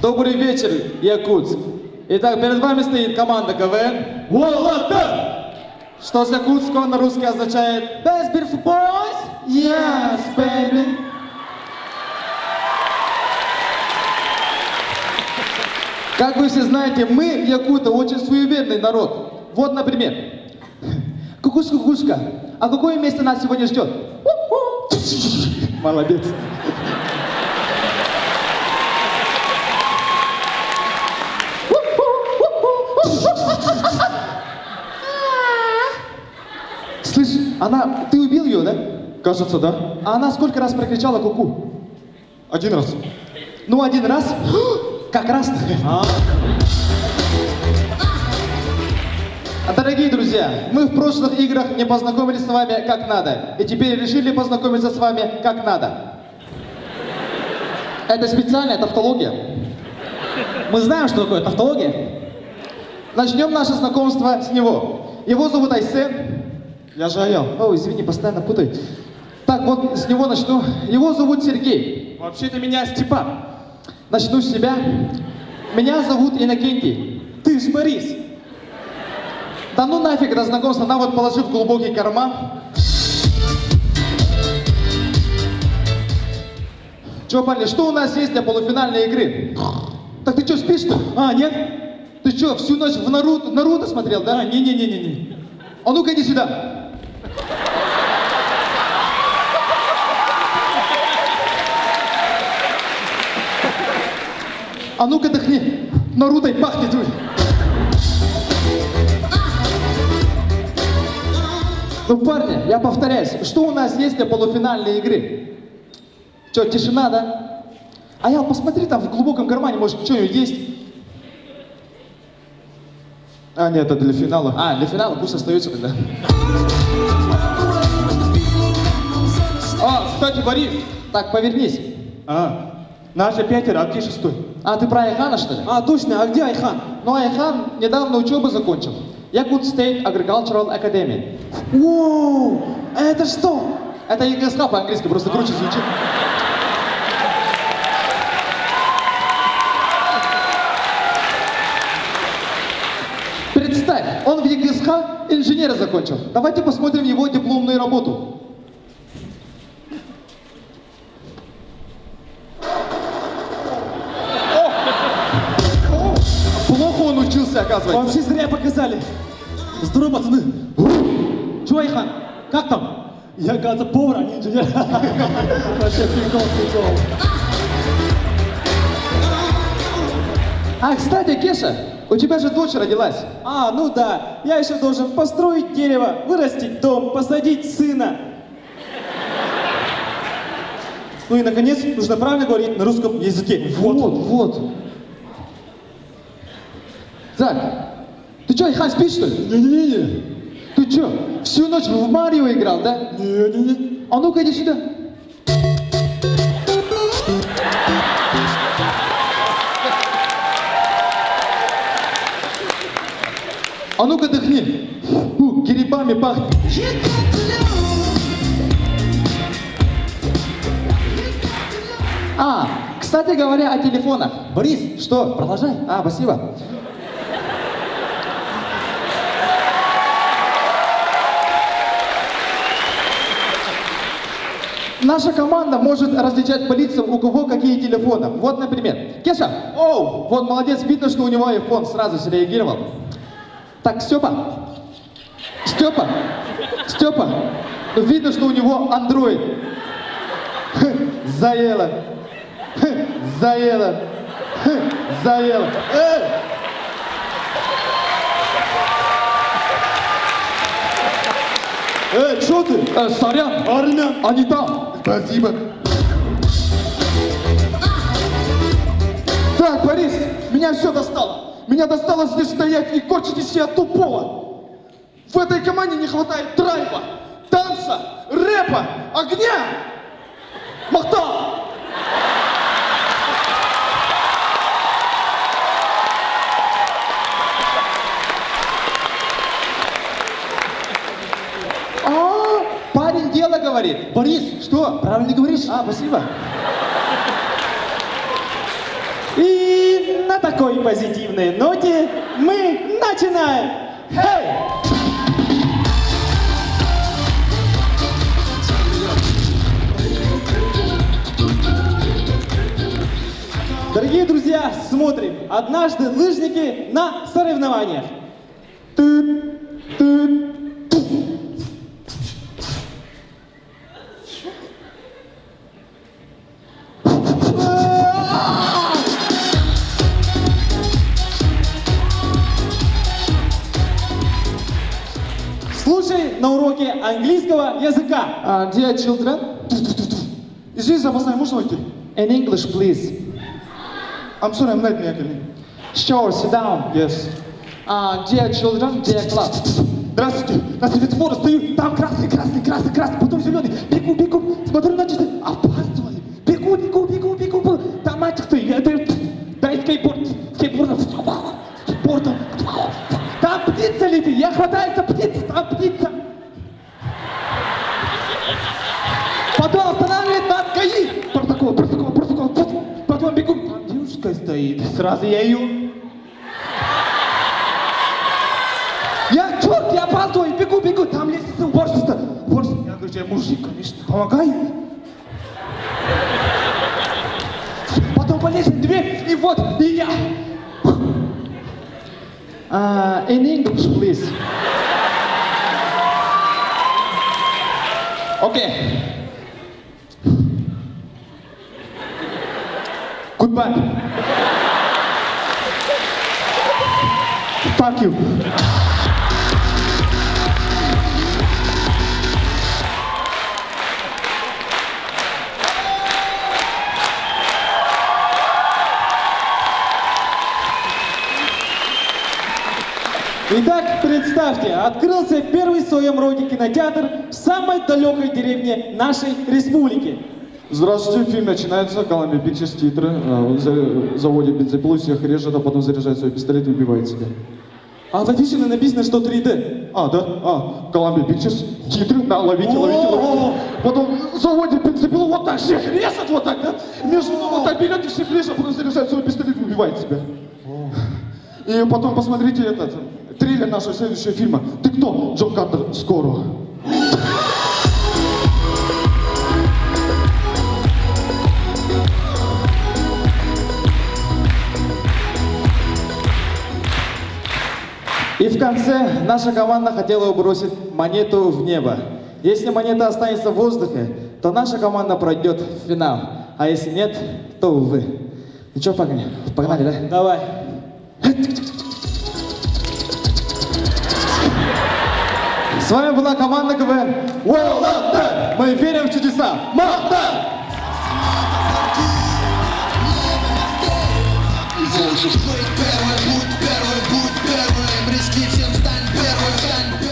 Добрый вечер, Якутск. Итак, перед вами стоит команда КВН «Волота», что с якутского на русский означает «Best Beautiful Boys? Yes, baby». Как вы все знаете, мы, якуты, очень суеверный народ. Вот, например, кукушка, кукушка, а какое место нас сегодня ждет? Молодец. Слышь, ты убил ее, да? Кажется, да. А она сколько раз прокричала куку? Один раз. Ну, один раз. Как раз. Дорогие друзья, мы в прошлых играх не познакомились с вами как надо. И теперь решили познакомиться с вами как надо. Это специальная тавтология. Мы знаем, что такое тавтология. Начнем наше знакомство с него. Его зовут Айсен. Я же Аял. О, извини, постоянно путаю. Так, вот с него начну. Его зовут Сергей. Вообще-то меня Степан. Начну с себя. Меня зовут Иннокентий. Ты ж Борис. Да ну нафиг это знакомство, на вот положи в глубокий карман. Чё, парни, что у нас есть для полуфинальной игры? Так ты чё, спишь что ли? А, нет? Ты чё, всю ночь в Наруто смотрел, да? Не-не-не-не-не. А ну-ка иди сюда. А ну-ка дыхни. Наруто пахнет. Ну, парни, я повторяюсь, что у нас есть для полуфинальной игры? Че, тишина, да? А я посмотри, там в глубоком кармане, может, что-нибудь есть? А, нет, это для финала. А, для финала пусть остается тогда. О, кстати, Борис, так, повернись. Наши пятеро, а где шестой? А, ты про Айхана, что ли? А, точно, а где Айхан? Ну, Айхан недавно учебу закончил. Якут State Agricultural Academy. Воу, это что? Это ЕГСХ по-английски, просто круче звучит. Представь, он в ЕГСХ инженера закончил. Давайте посмотрим его дипломную работу. Плохо он учился, оказывается. Вообще зря показали. Здорово, пацаны. Чё, Айхан, как там? Я, кажется, повар, а не инженер. Вообще прикол. А, кстати, Кеша, у тебя же дочь родилась. А, ну да, я еще должен построить дерево, вырастить дом, посадить сына. Ну и, наконец, нужно правильно говорить на русском языке. Вот. Так, ты что, Айхан, спишь, что ли? Не-не-не. Ты что, всю ночь в Марио играл, да? Не-не-не. А ну-ка иди сюда. А ну-ка дыхни. Грибами пахнет. А, кстати говоря о телефонах. Борис, что? Продолжай. А, спасибо. Наша команда может различать по лицам, у кого какие телефоны. Вот, например, Кеша, оу, вот молодец, видно, что у него iPhone, сразу среагировал. Так, Степа, видно, что у него Android. Заело. Что ты? Сорян, Армян. они там. Спасибо. Так, Борис, меня все достало. Меня достало здесь стоять и корчить из себя тупого. В этой команде не хватает драйва, танца, рэпа, огня. Махта! Парень дело говорит. Борис, что? Правильно говоришь? А, спасибо. И И на такой позитивной ноте мы начинаем! Хей! Дорогие друзья, смотрим. Однажды лыжники на соревнованиях. Слушай на уроке английского языка. Dear children, извини, запоздаю, можно войти? In English, please. I'm sorry, I'm late, Мякель. Sure, sit down. Yes. Dear children, dear class. Здравствуйте. На светофоре стою, там красный, красный, красный, красный, потом зеленый. Бегу, бегу, смотрю на часы, опаздываю. Бегу, бегу, бегу, бегу. Там мальчик стоит, я говорю, дай скейтбордом. Скейтбордом. Там птица летит, я хватаюсь за птицу, там птица. Потом останавливает нас ГАИ. Протокол. Потом бегу, там девушка стоит, сразу я ее... Я опаздываю, бегу, там лестница, уборщица. Я говорю, я мужик, конечно, помогай. Потом по лестнице дверь, и вот, и я. In English, please. Okay. Goodbye. Fuck you. Итак, представьте, открылся первый в своем роде кинотеатр в самой далекой деревне нашей республики. Здравствуйте, фильм начинается, Columbia Pictures, титры. Он заводит бензопилу, всех режет, а потом заряжает свой пистолет и убивает себя. А в афише написано, что 3D. Columbia Pictures, титры, да, ловите. Потом заводит бензопилу, вот так всех режет, вот так, да? Между вот так берет и всех режет, а потом заряжает свой пистолет и убивает себя. И потом посмотрите этот трейлер нашего следующего фильма. Ты кто? Джон Картер, скоро. И в конце наша команда хотела бросить монету в небо. Если монета останется в воздухе, то наша команда пройдет в финал. А если нет, то увы. Ну что, погнали, да? Давай. С вами была команда КВН World. Мы верим в чудеса. Можешь быть первым, будь первым, рискни всем, стань первым,